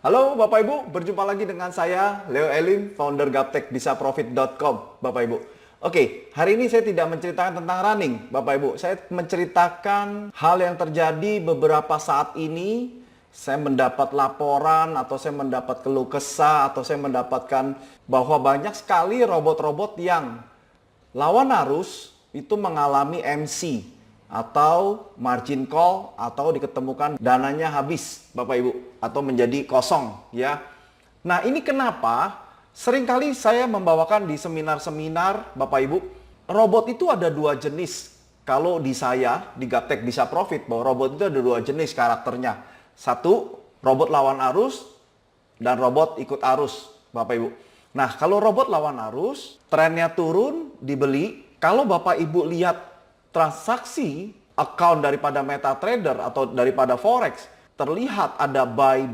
Halo Bapak Ibu, berjumpa lagi dengan saya Leo Elim, founder gaptekbisaprofit.com, Bapak Ibu. Oke, hari ini saya tidak menceritakan tentang running, Bapak Ibu. Saya menceritakan hal yang terjadi beberapa saat ini. Saya mendapat laporan atau saya mendapat keluh kesah atau saya mendapatkan bahwa banyak sekali robot-robot yang lawan arus itu mengalami MC atau margin call atau diketemukan dananya habis Bapak Ibu atau menjadi kosong ya. Nah, ini kenapa seringkali saya membawakan di seminar-seminar Bapak Ibu, robot itu ada dua jenis. Kalau di saya di Gaptek Bisa Profit bahwa robot itu ada dua jenis karakternya. Satu, robot lawan arus dan robot ikut arus Bapak Ibu. Nah, kalau robot lawan arus, trennya turun, dibeli. Kalau Bapak Ibu lihat transaksi account daripada MetaTrader atau daripada Forex, terlihat ada buy,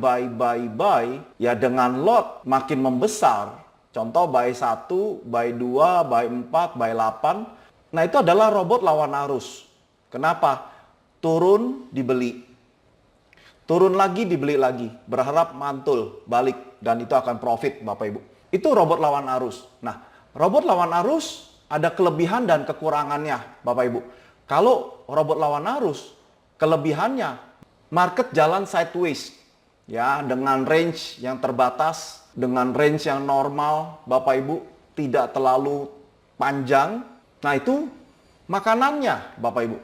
ya dengan lot makin membesar. Contoh buy 1, buy 2, buy 4, buy 8. Nah, itu adalah robot lawan arus. Kenapa? Turun, dibeli. Turun lagi, dibeli lagi. Berharap mantul, balik. Dan itu akan profit, Bapak Ibu. Itu robot lawan arus. Nah, robot lawan arus ada kelebihan dan kekurangannya, Bapak Ibu. Kalau robot lawan arus, kelebihannya market jalan sideways. Ya, dengan range yang terbatas, dengan range yang normal, Bapak Ibu, tidak terlalu panjang. Nah, itu makanannya, Bapak Ibu.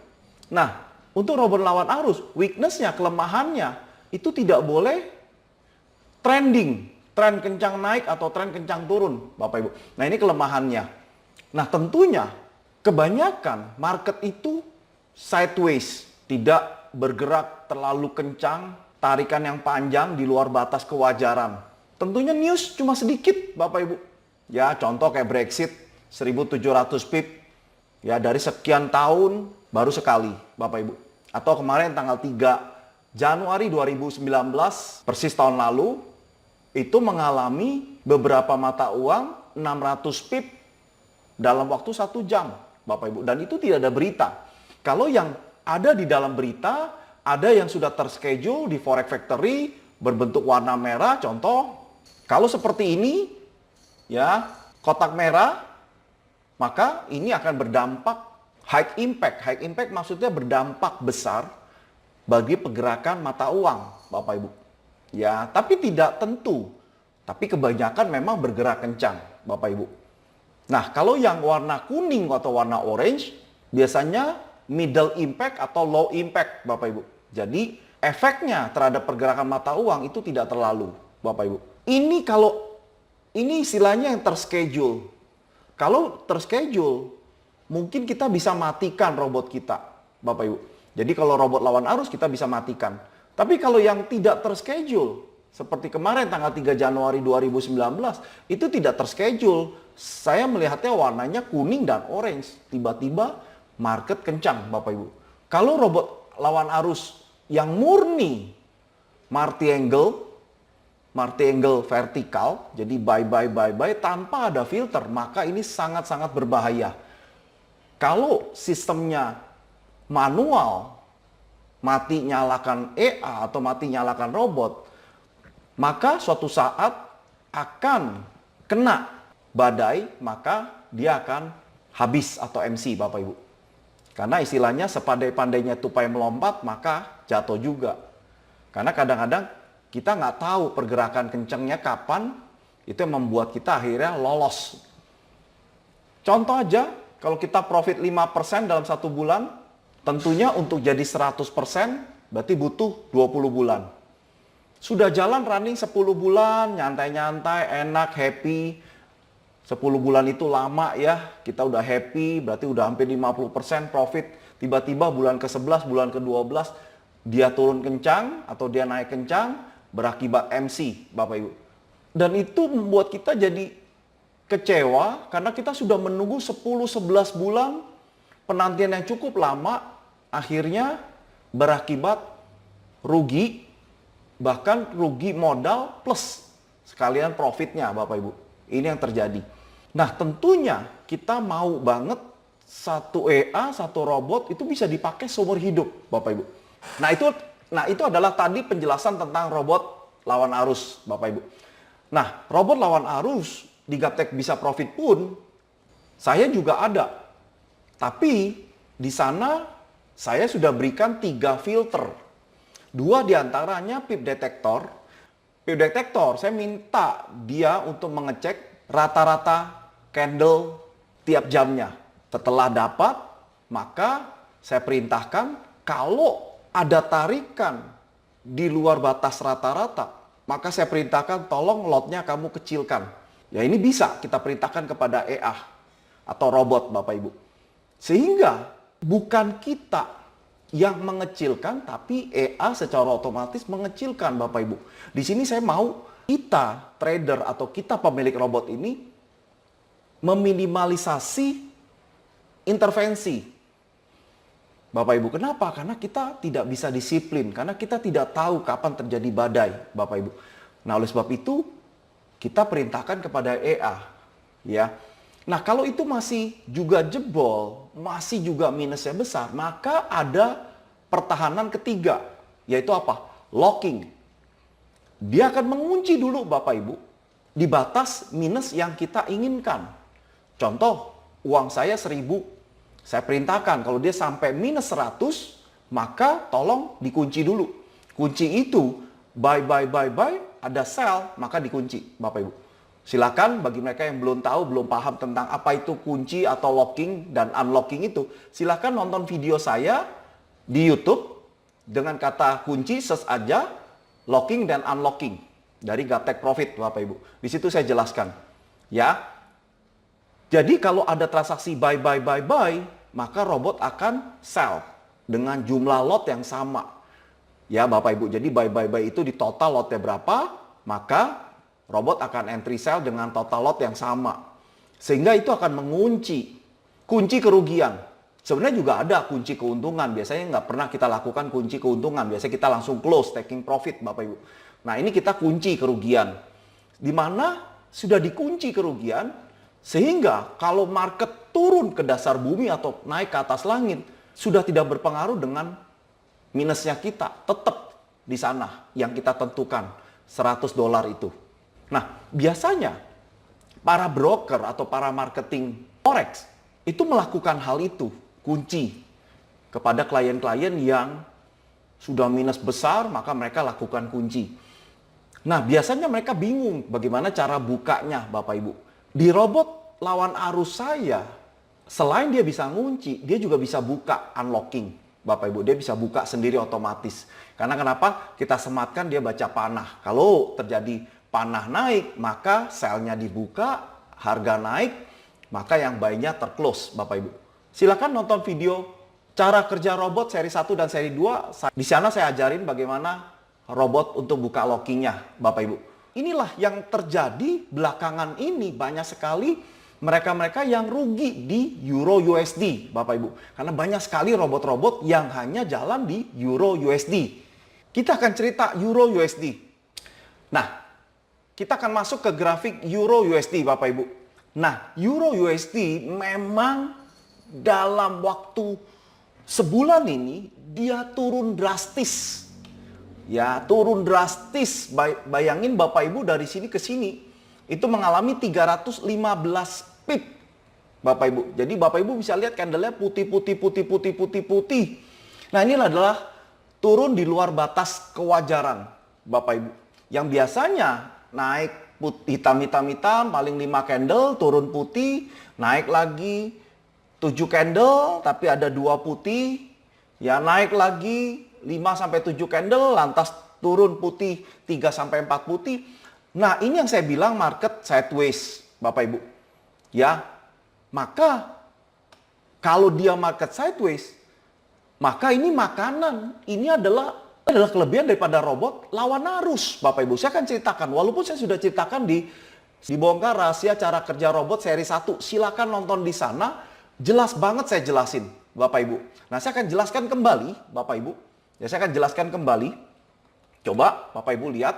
Nah, untuk robot lawan arus, weakness-nya, kelemahannya, itu tidak boleh trending. Tren kencang naik atau tren kencang turun, Bapak Ibu. Nah, ini kelemahannya. Nah, tentunya kebanyakan market itu sideways, tidak bergerak terlalu kencang, tarikan yang panjang di luar batas kewajaran. Tentunya news cuma sedikit, Bapak Ibu. Ya, contoh kayak Brexit, 1.700 pip, ya dari sekian tahun baru sekali, Bapak Ibu. Atau kemarin tanggal 3 Januari 2019, persis tahun lalu, itu mengalami beberapa mata uang 600 pip dalam waktu 1 jam, Bapak Ibu. Dan itu tidak ada berita. Kalau yang ada di dalam berita, ada yang sudah terschedule di Forex Factory, berbentuk warna merah, contoh. Kalau seperti ini, ya, kotak merah, maka ini akan berdampak high impact. High impact maksudnya berdampak besar bagi pergerakan mata uang, Bapak Ibu. Ya, tapi tidak tentu. Tapi kebanyakan memang bergerak kencang, Bapak Ibu. Nah, kalau yang warna kuning atau warna orange, biasanya middle impact atau low impact, Bapak Ibu. Jadi, efeknya terhadap pergerakan mata uang itu tidak terlalu, Bapak Ibu. Ini istilahnya yang terschedule. Kalau terschedule, mungkin kita bisa matikan robot kita, Bapak Ibu. Jadi kalau robot lawan arus kita bisa matikan. Tapi kalau yang tidak terschedule, seperti kemarin tanggal 3 Januari 2019, itu tidak terschedule. Saya melihatnya warnanya kuning dan orange. Tiba-tiba market kencang, Bapak Ibu. Kalau robot lawan arus yang murni multi-angle vertikal, jadi buy tanpa ada filter, maka ini sangat-sangat berbahaya. Kalau sistemnya manual, mati nyalakan EA atau mati nyalakan robot, maka suatu saat akan kena badai, maka dia akan habis atau MC, Bapak Ibu. Karena istilahnya sepandai-pandainya tupai melompat, maka jatuh juga. Karena kadang-kadang kita nggak tahu pergerakan kencangnya kapan, itu yang membuat kita akhirnya lolos. Contoh aja, kalau kita profit 5% dalam 1 bulan, tentunya untuk jadi 100% berarti butuh 20 bulan. Sudah jalan running 10 bulan, nyantai-nyantai, enak, happy. 10 bulan itu lama ya, kita udah happy, berarti udah hampir 50% profit. Tiba-tiba bulan ke-11, bulan ke-12, dia turun kencang atau dia naik kencang, berakibat MC, Bapak Ibu. Dan itu membuat kita jadi kecewa, karena kita sudah menunggu 10-11 bulan, penantian yang cukup lama, akhirnya berakibat rugi, bahkan rugi modal plus sekalian profitnya, Bapak Ibu. Ini yang terjadi. Nah, tentunya kita mau banget satu EA, satu robot itu bisa dipakai seumur hidup, Bapak Ibu. Nah, itu adalah tadi penjelasan tentang robot lawan arus, Bapak Ibu. Nah, robot lawan arus di Gaptek Bisa Profit pun saya juga ada. Tapi di sana saya sudah berikan 3 filter. 2 diantaranya PIP detektor. PIP detektor saya minta dia untuk mengecek rata-rata candle tiap jamnya. Setelah dapat, maka saya perintahkan kalau ada tarikan di luar batas rata-rata, maka saya perintahkan tolong lotnya kamu kecilkan. Ya ini bisa kita perintahkan kepada EA atau robot Bapak Ibu. Sehingga bukan kita yang mengecilkan, tapi EA secara otomatis mengecilkan Bapak Ibu. Di sini saya mau kita trader atau kita pemilik robot ini meminimalisasi intervensi. Bapak Ibu, kenapa? Karena kita tidak bisa disiplin, karena kita tidak tahu kapan terjadi badai, Bapak Ibu. Nah, oleh sebab itu kita perintahkan kepada EA, ya. Nah, kalau itu masih juga jebol, masih juga minusnya besar, maka ada pertahanan ketiga, yaitu apa? Locking. Dia akan mengunci dulu Bapak Ibu di batas minus yang kita inginkan. Contoh, uang saya 1.000. Saya perintahkan kalau dia sampai minus 100, maka tolong dikunci dulu. Kunci itu, buy, ada sell, maka dikunci Bapak Ibu. Silakan bagi mereka yang belum tahu, belum paham tentang apa itu kunci atau locking dan unlocking itu, silakan nonton video saya di YouTube dengan kata kunci, search aja locking dan unlocking dari Gaptek Profit Bapak Ibu. Di situ saya jelaskan. Ya. Jadi kalau ada transaksi buy, maka robot akan sell dengan jumlah lot yang sama. Ya Bapak Ibu, jadi buy itu di total lotnya berapa, maka robot akan entry sell dengan total lot yang sama. Sehingga itu akan mengunci kunci kerugian. Sebenarnya juga ada kunci keuntungan, biasanya nggak pernah kita lakukan kunci keuntungan, biasanya kita langsung close, taking profit Bapak Ibu. Nah ini kita kunci kerugian, di mana sudah dikunci kerugian, sehingga kalau market turun ke dasar bumi atau naik ke atas langit, sudah tidak berpengaruh dengan minusnya kita. Tetap di sana yang kita tentukan, $100 itu. Nah, biasanya para broker atau para marketing forex itu melakukan hal itu, kunci kepada klien-klien yang sudah minus besar, maka mereka lakukan kunci. Nah, biasanya mereka bingung bagaimana cara bukanya Bapak Ibu. Di robot lawan arus saya, selain dia bisa ngunci, dia juga bisa buka unlocking. Bapak Ibu, dia bisa buka sendiri otomatis. Karena kenapa? Kita sematkan dia baca panah. Kalau terjadi panah naik, maka selnya dibuka, harga naik, maka yang buy-nya terclose Bapak Ibu. Silakan nonton video cara kerja robot seri 1 dan seri 2. Di sana saya ajarin bagaimana robot untuk buka lockingnya Bapak Ibu. Inilah yang terjadi belakangan ini, banyak sekali mereka-mereka yang rugi di Euro USD, Bapak Ibu. Karena banyak sekali robot-robot yang hanya jalan di Euro USD. Kita akan cerita Euro USD. Nah, kita akan masuk ke grafik Euro USD, Bapak Ibu. Nah, Euro USD memang dalam waktu sebulan ini dia turun drastis. Ya, turun drastis. Bayangin Bapak Ibu dari sini ke sini itu mengalami 315 pip. Bapak Ibu. Jadi Bapak Ibu bisa lihat candlenya putih. Nah, ini adalah turun di luar batas kewajaran Bapak Ibu. Yang biasanya naik hitam, paling 5 candle, turun putih, naik lagi 7 candle, tapi ada 2 putih, ya naik lagi 5-7 candle, lantas turun putih 3-4 putih. Nah, ini yang saya bilang market sideways, Bapak Ibu. Ya, maka kalau dia market sideways, maka ini makanan, ini adalah kelebihan daripada robot lawan arus, Bapak Ibu. Saya akan ceritakan, walaupun saya sudah ceritakan di Bongkar Rahasia Cara Kerja Robot seri 1. Silakan nonton di sana, jelas banget saya jelasin, Bapak Ibu. Nah, saya akan jelaskan kembali, Bapak Ibu. Ya, saya akan jelaskan kembali. Coba Bapak Ibu lihat.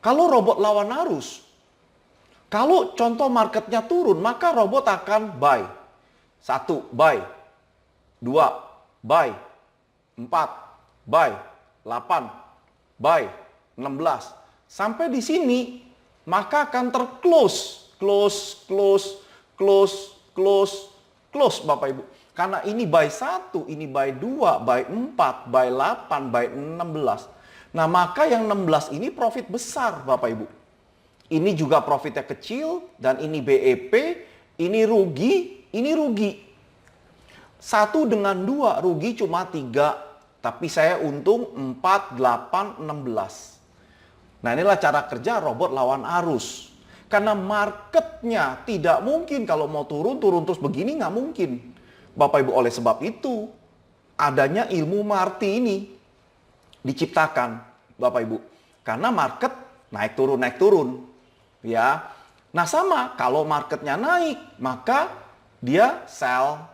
Kalau robot lawan arus, kalau contoh marketnya turun, maka robot akan buy. 1, buy. 2, buy. 4, buy. 8, buy. 16. Sampai di sini, maka akan terclose. Close, close, close, close, close Bapak Ibu. Karena ini by 1, ini by 2, by 4, by 8, by 16. Nah, maka yang 16 ini profit besar Bapak Ibu. Ini juga profitnya kecil, dan ini BEP, ini rugi, ini rugi. 1 dengan 2 rugi cuma 3, tapi saya untung 4, 8, 16. Nah, inilah cara kerja robot lawan arus. Karena marketnya tidak mungkin kalau mau turun terus begini, nggak mungkin. Bapak Ibu, oleh sebab itu adanya ilmu Marti ini diciptakan Bapak Ibu. Karena market naik turun. Ya. Nah, sama kalau marketnya naik, maka dia sell,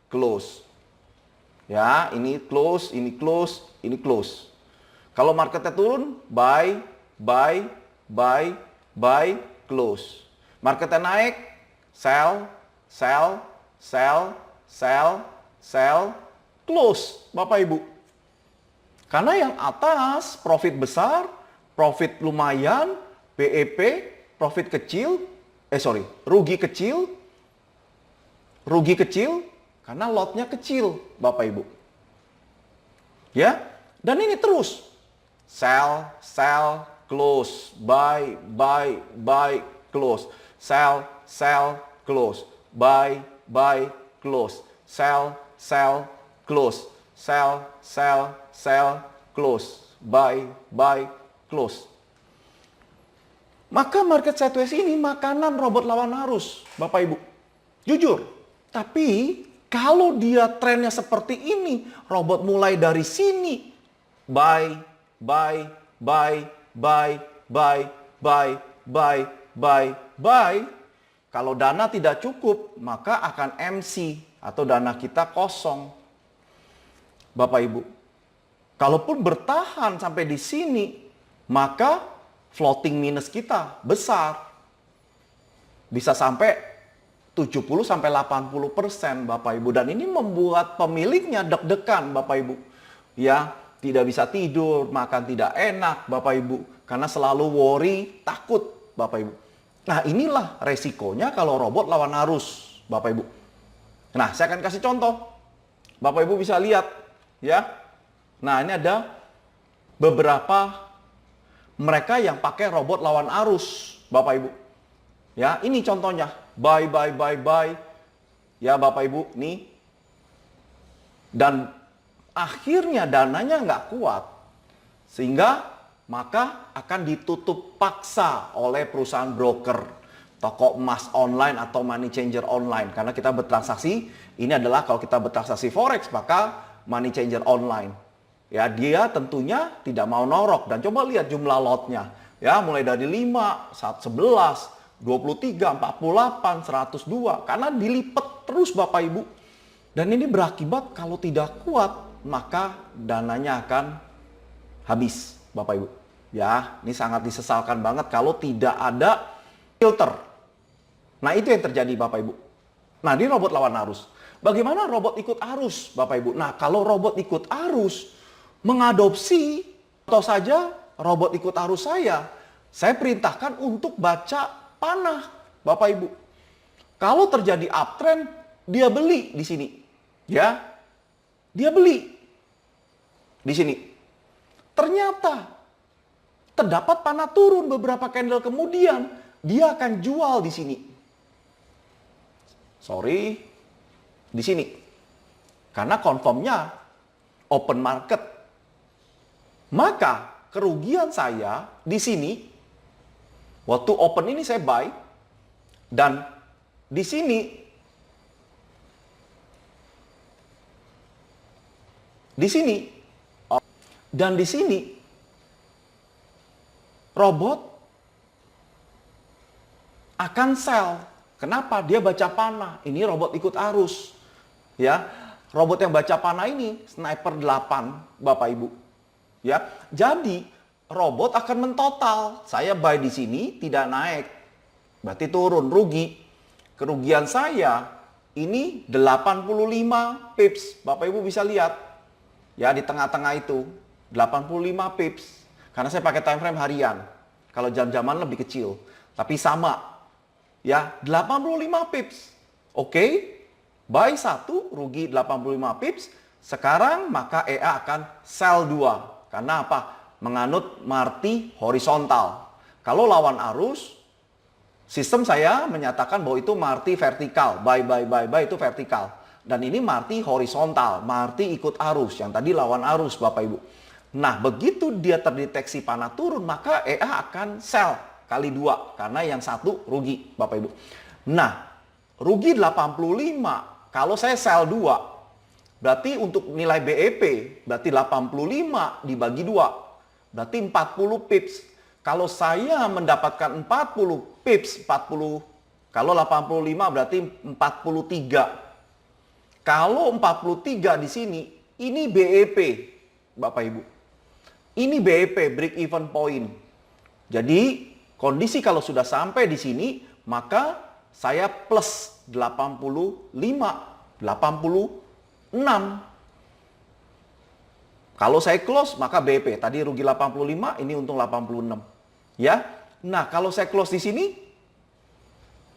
close. Ya, ini close, ini close, ini close. Kalau marketnya turun, buy, close. Marketnya naik, sell, close, Bapak Ibu. Karena yang atas profit besar, profit lumayan, BEP, profit kecil, rugi kecil, karena lotnya kecil, Bapak Ibu. Ya, dan ini terus. Sell, close, buy, close. Sell, close, buy, close. Sell, close. Sell, close. Buy, close. Maka market sideways ini makanan robot lawan arus, Bapak Ibu. Jujur. Tapi kalau dia trennya seperti ini, robot mulai dari sini. Buy. Kalau dana tidak cukup, maka akan MC atau dana kita kosong. Bapak Ibu. Kalaupun bertahan sampai di sini, maka floating minus kita besar. Bisa sampai 70-80% Bapak Ibu. Dan ini membuat pemiliknya deg-degan Bapak Ibu. Ya, tidak bisa tidur, makan tidak enak Bapak Ibu. Karena selalu worry, takut Bapak Ibu. Nah, inilah resikonya kalau robot lawan arus Bapak Ibu. Nah, saya akan kasih contoh. Bapak Ibu bisa lihat. Ya. Nah, ini ada beberapa mereka yang pakai robot lawan arus Bapak Ibu. Ya, ini contohnya. Buy. Ya, Bapak Ibu, nih. Dan akhirnya dananya nggak kuat. Sehingga maka akan ditutup paksa oleh perusahaan broker, toko emas online atau money changer online. Karena kita bertransaksi, ini adalah kalau kita bertransaksi forex, maka money changer online. Ya, dia tentunya tidak mau norok. Dan coba lihat jumlah lotnya. Ya, mulai dari 5, 11, 23, 48, 102. Karena dilipat terus Bapak Ibu. Dan ini berakibat kalau tidak kuat, maka dananya akan habis Bapak Ibu. Ya, ini sangat disesalkan banget kalau tidak ada filter. Nah, itu yang terjadi Bapak Ibu. Nah, ini robot lawan arus. Bagaimana robot ikut arus Bapak Ibu? Nah, kalau robot ikut arus, mengadopsi atau saja robot ikut arus saya perintahkan untuk baca panah Bapak Ibu. Kalau terjadi uptrend, dia beli di sini. Ya, dia beli di sini. Ternyata terdapat panah turun beberapa candle kemudian, dia akan jual di sini. Sorry, di sini. Karena confirmnya open market. Maka kerugian saya di sini, waktu open ini saya buy, dan di sini, dan di sini, robot akan sell. Kenapa? Dia baca panah. Ini robot ikut arus. Ya, robot yang baca panah ini sniper 8, Bapak Ibu. Ya, jadi robot akan mentotal. Saya buy di sini tidak naik, berarti turun, rugi. Kerugian saya ini 85 pips. Bapak Ibu bisa lihat. Ya, di tengah-tengah itu 85 pips. Karena saya pakai time frame harian. Kalau jam-jaman lebih kecil. Tapi sama. Ya, 85 pips. Oke. Buy 1 rugi 85 pips. Sekarang maka EA akan sell 2. Karena apa? Menganut Marti horizontal. Kalau lawan arus, sistem saya menyatakan bahwa itu Marti vertikal. Buy itu vertikal. Dan ini Marti horizontal. Marti ikut arus. Yang tadi lawan arus, Bapak Ibu. Nah, begitu dia terdeteksi panah turun, maka EA akan sell kali 2. Karena yang satu rugi, Bapak Ibu. Nah, rugi 85. Kalau saya sell 2, berarti untuk nilai BEP, berarti 85 dibagi 2. Berarti 40 pips. Kalau saya mendapatkan 40 pips, 40, kalau 85 berarti 43. Kalau 43 di sini, ini BEP, Bapak Ibu. Ini BEP, break even point. Jadi, kondisi kalau sudah sampai di sini, maka saya plus 85, 86. Kalau saya close, maka BEP. Tadi rugi 85, ini untung 86. Ya. Nah, kalau saya close di sini,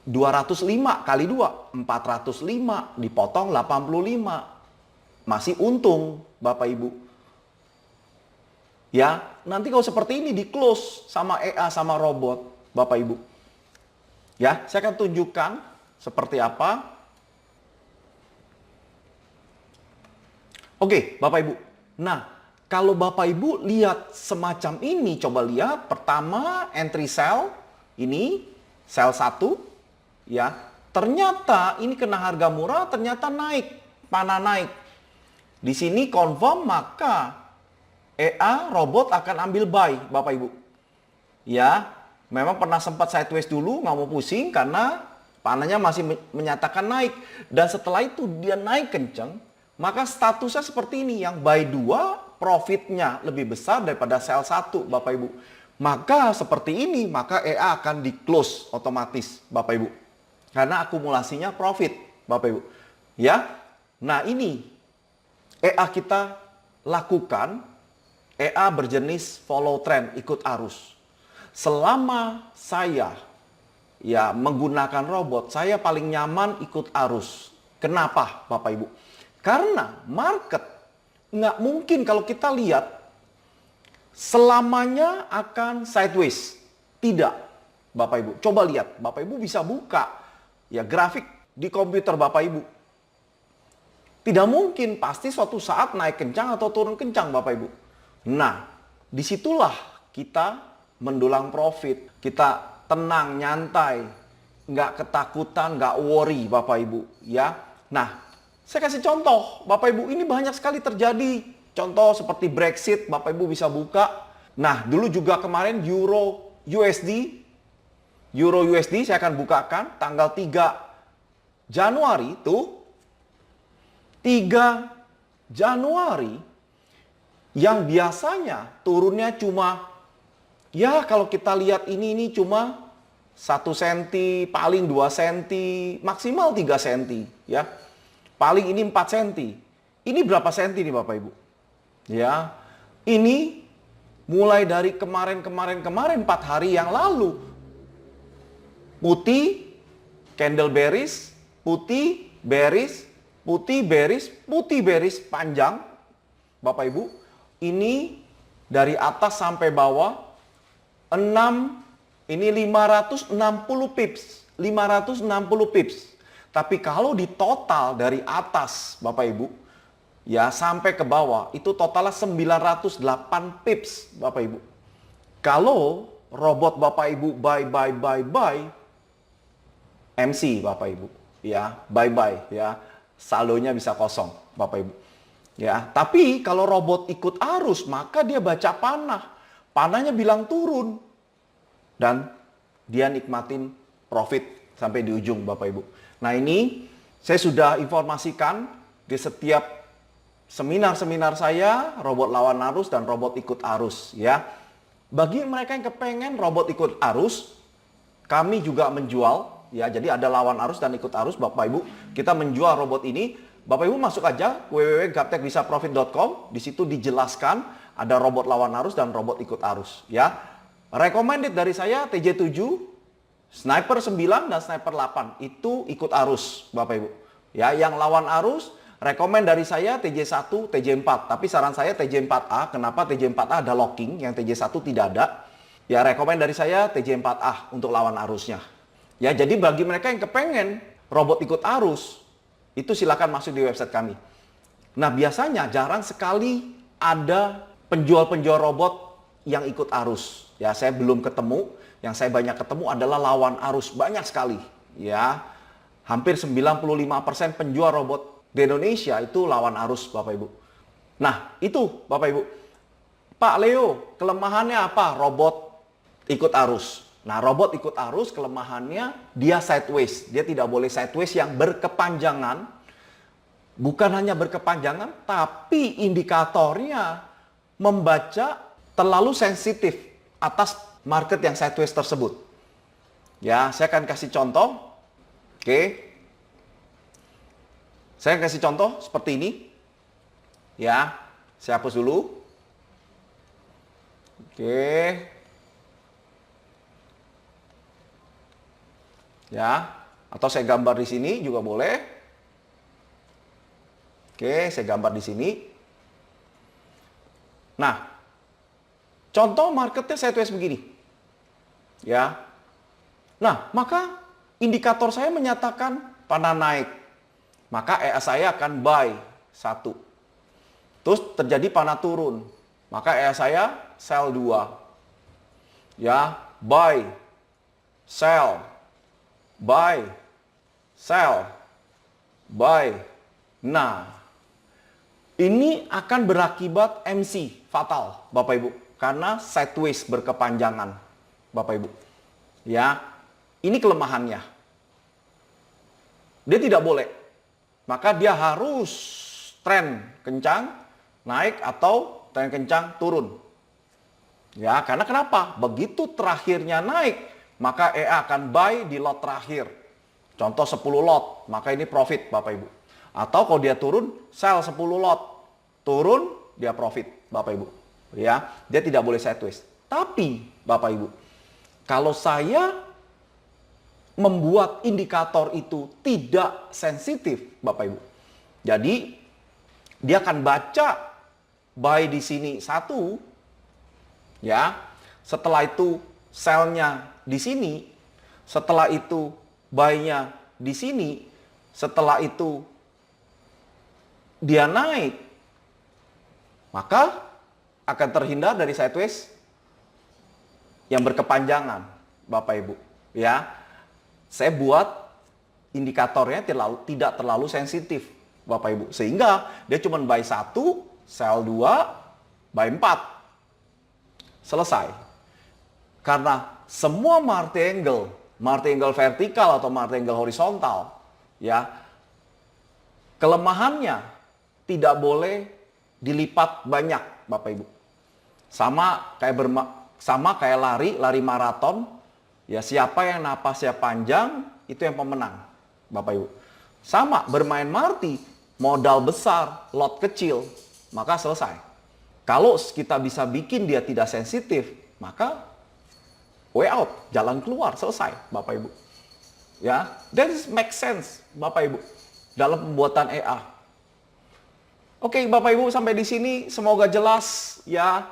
205 kali 2, 405 dipotong 85. Masih untung, Bapak Ibu. Ya, nanti kalau seperti ini di close sama EA sama robot, Bapak Ibu. Ya, saya akan tunjukkan seperti apa. Oke, Bapak Ibu. Nah, kalau Bapak Ibu lihat semacam ini, coba lihat pertama entry sell, ini sell 1, ya. Ternyata ini kena harga murah, ternyata naik, panah naik. Di sini confirm, maka EA robot akan ambil buy, Bapak Ibu. Ya, memang pernah sempat sideways dulu, nggak mau pusing karena panahnya masih menyatakan naik. Dan setelah itu dia naik kenceng, maka statusnya seperti ini, yang buy 2 profitnya lebih besar daripada sell 1, Bapak Ibu. Maka seperti ini, maka EA akan di close otomatis, Bapak Ibu. Karena akumulasinya profit, Bapak Ibu. Ya, nah ini EA kita lakukan. EA berjenis follow trend, ikut arus. Selama saya menggunakan robot, saya paling nyaman ikut arus. Kenapa, Bapak Ibu? Karena market nggak mungkin kalau kita lihat selamanya akan sideways. Tidak, Bapak Ibu. Coba lihat, Bapak Ibu bisa buka ya grafik di komputer Bapak Ibu. Tidak mungkin, pasti suatu saat naik kencang atau turun kencang, Bapak Ibu. Nah, disitulah kita mendulang profit. Kita tenang, nyantai, nggak ketakutan, nggak worry, Bapak Ibu. Ya, nah, saya kasih contoh, Bapak Ibu, ini banyak sekali terjadi. Contoh seperti Brexit, Bapak Ibu bisa buka. Nah, dulu juga kemarin Euro USD saya akan bukakan tanggal 3 Januari tuh. 3 Januari yang biasanya turunnya cuma, ya kalau kita lihat ini cuma 1 senti, paling 2 senti, maksimal 3 senti. Ya, paling ini 4 senti. Ini berapa senti nih Bapak Ibu? Ya, ini mulai dari kemarin 4 hari yang lalu. Putih, candle bearish, putih, bearish, putih, bearish, putih, bearish, panjang. Bapak Ibu, ini dari atas sampai bawah, 560 pips. 560 pips. Tapi kalau di total dari atas, Bapak Ibu, ya sampai ke bawah, itu totalnya 908 pips, Bapak Ibu. Kalau robot Bapak Ibu buy, MC, Bapak Ibu. Ya, buy, ya. Saldonya bisa kosong, Bapak Ibu. Ya, tapi kalau robot ikut arus, maka dia baca panah. Panahnya bilang turun. Dan dia nikmatin profit sampai di ujung, Bapak Ibu. Nah, ini saya sudah informasikan di setiap seminar-seminar saya, robot lawan arus dan robot ikut arus, ya. Bagi mereka yang kepengen robot ikut arus, kami juga menjual, ya. Jadi ada lawan arus dan ikut arus, Bapak Ibu. Kita menjual robot ini Bapak Ibu masuk aja www.gaptekbisaprofit.com, di situ dijelaskan ada robot lawan arus dan robot ikut arus ya. Recommended dari saya TJ7, Sniper 9 dan Sniper 8 itu ikut arus Bapak Ibu. Ya, yang lawan arus rekomend dari saya TJ1, TJ4. Tapi saran saya TJ4A. Kenapa TJ4A ada locking, yang TJ1 tidak ada. Ya, rekomend dari saya TJ4A untuk lawan arusnya. Ya, jadi bagi mereka yang kepengen robot ikut arus, itu silakan masuk di website kami. Nah, biasanya jarang sekali ada penjual-penjual robot yang ikut arus. Ya, saya belum ketemu. Yang saya banyak ketemu adalah lawan arus, banyak sekali. Ya, hampir 95% penjual robot di Indonesia itu lawan arus, Bapak Ibu. Nah, itu Bapak Ibu. Pak Leo, kelemahannya apa robot ikut arus? Nah, robot ikut arus kelemahannya dia sideways. Dia tidak boleh sideways yang berkepanjangan. Bukan hanya berkepanjangan, tapi indikatornya membaca terlalu sensitif atas market yang sideways tersebut. Ya, saya akan kasih contoh. Oke. Saya kasih contoh seperti ini. Ya, saya hapus dulu. Oke. Ya, atau saya gambar di sini juga boleh. Oke, saya gambar di sini. Nah, contoh marketnya sideways begini. Ya. Nah, maka indikator saya menyatakan panah naik. Maka EA saya akan buy 1. Terus terjadi panah turun. Maka EA saya sell 2. Ya, buy, sell, buy, sell, buy. Nah, ini akan berakibat MC fatal, Bapak Ibu, karena sideways berkepanjangan, Bapak Ibu. Ya, ini kelemahannya. Dia tidak boleh. Maka dia harus tren kencang naik atau tren kencang turun. Ya, karena kenapa? Begitu terakhirnya naik, maka EA akan buy di lot terakhir. Contoh 10 lot, maka ini profit Bapak Ibu. Atau kalau dia turun, sell 10 lot. Turun, dia profit Bapak Ibu. Ya, dia tidak boleh sideways. Tapi Bapak Ibu, kalau saya membuat indikator itu tidak sensitif, Bapak Ibu. Jadi, dia akan baca buy di sini 1, ya. Setelah itu sell-nya di sini, setelah itu buy-nya di sini, setelah itu dia naik, maka akan terhindar dari sideways yang berkepanjangan, Bapak Ibu. Ya, saya buat indikatornya tidak terlalu sensitif, Bapak Ibu, sehingga dia cuma buy 1, sell 2, buy 4, selesai. Karena semua marti angle vertikal atau marti angle horizontal, ya, kelemahannya tidak boleh dilipat banyak, Bapak Ibu. Sama kayak lari maraton, ya, siapa yang napasnya panjang itu yang pemenang, Bapak Ibu. Sama bermain marti, modal besar, lot kecil, maka selesai. Kalau kita bisa bikin dia tidak sensitif, maka way out, jalan keluar, selesai, Bapak Ibu. Ya, that is make sense, Bapak Ibu, dalam pembuatan EA. Oke, Bapak Ibu, sampai di sini semoga jelas ya.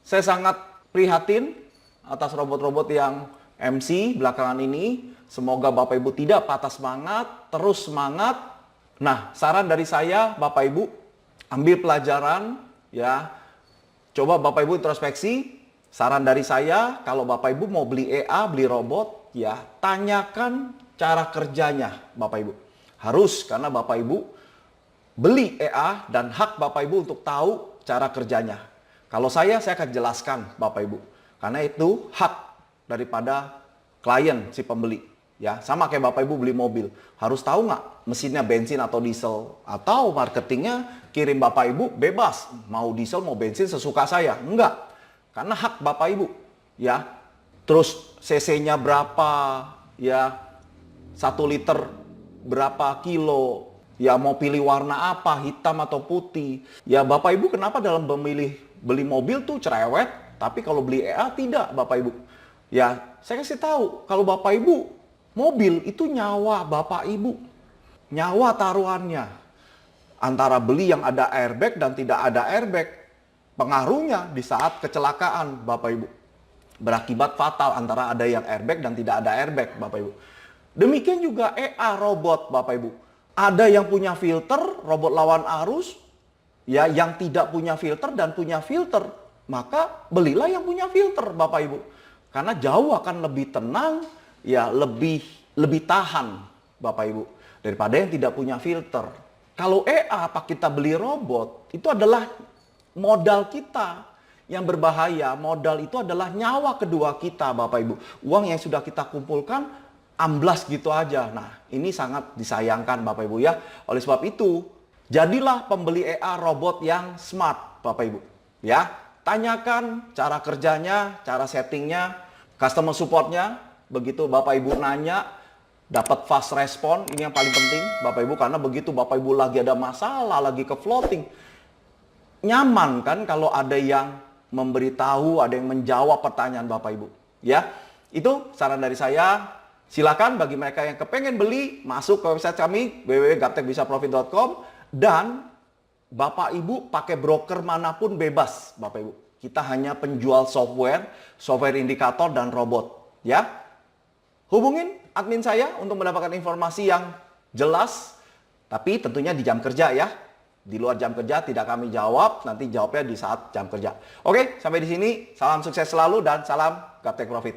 Saya sangat prihatin atas robot-robot yang MC belakangan ini. Semoga Bapak Ibu tidak patah semangat, terus semangat. Nah, saran dari saya, Bapak Ibu, ambil pelajaran ya. Coba Bapak Ibu introspeksi. Saran dari saya, kalau Bapak Ibu mau beli EA, beli robot, ya, tanyakan cara kerjanya, Bapak Ibu. Harus, karena Bapak Ibu beli EA dan hak Bapak Ibu untuk tahu cara kerjanya. Kalau saya akan jelaskan Bapak Ibu. Karena itu hak daripada klien si pembeli. Ya, sama kayak Bapak Ibu beli mobil. Harus tahu nggak mesinnya bensin atau diesel. Atau marketingnya kirim Bapak Ibu bebas. Mau diesel, mau bensin sesuka saya. Enggak. Karena hak Bapak Ibu. Ya. Terus cc-nya berapa. Ya. 1 liter berapa kilo. Ya mau pilih warna apa, hitam atau putih. Ya Bapak Ibu kenapa dalam beli mobil tuh cerewet, tapi kalau beli EA tidak Bapak Ibu. Ya saya kasih tahu, kalau Bapak Ibu, mobil itu nyawa Bapak Ibu. Nyawa taruhannya. Antara beli yang ada airbag dan tidak ada airbag. Pengaruhnya di saat kecelakaan Bapak Ibu. Berakibat fatal antara ada yang airbag dan tidak ada airbag Bapak Ibu. Demikian juga EA robot Bapak Ibu. Ada yang punya filter, robot lawan arus, ya yang tidak punya filter dan punya filter, maka belilah yang punya filter Bapak Ibu. Karena jauh akan lebih tenang, ya lebih tahan Bapak Ibu daripada yang tidak punya filter. Kalau EA apa kita beli robot, itu adalah modal kita yang berbahaya. Modal itu adalah nyawa kedua kita Bapak Ibu. Uang yang sudah kita kumpulkan amblas gitu aja. Nah, ini sangat disayangkan Bapak Ibu ya. Oleh sebab itu, jadilah pembeli EA robot yang smart Bapak Ibu. Ya, tanyakan cara kerjanya, cara settingnya, customer supportnya. Begitu Bapak Ibu nanya, dapat fast respon. Ini yang paling penting Bapak Ibu. Karena begitu Bapak Ibu lagi ada masalah, lagi ke floating, nyaman kan kalau ada yang memberitahu, ada yang menjawab pertanyaan Bapak Ibu. Ya, itu saran dari saya. Silakan bagi mereka yang kepengen beli, masuk ke website kami www.gaptekbisaprofit.com dan Bapak Ibu pakai broker manapun bebas Bapak Ibu. Kita hanya penjual software, software indikator dan robot, ya. Hubungin admin saya untuk mendapatkan informasi yang jelas, tapi tentunya di jam kerja ya. Di luar jam kerja tidak kami jawab, nanti jawabnya di saat jam kerja. Oke, sampai di sini. Salam sukses selalu dan salam Gaptek Profit.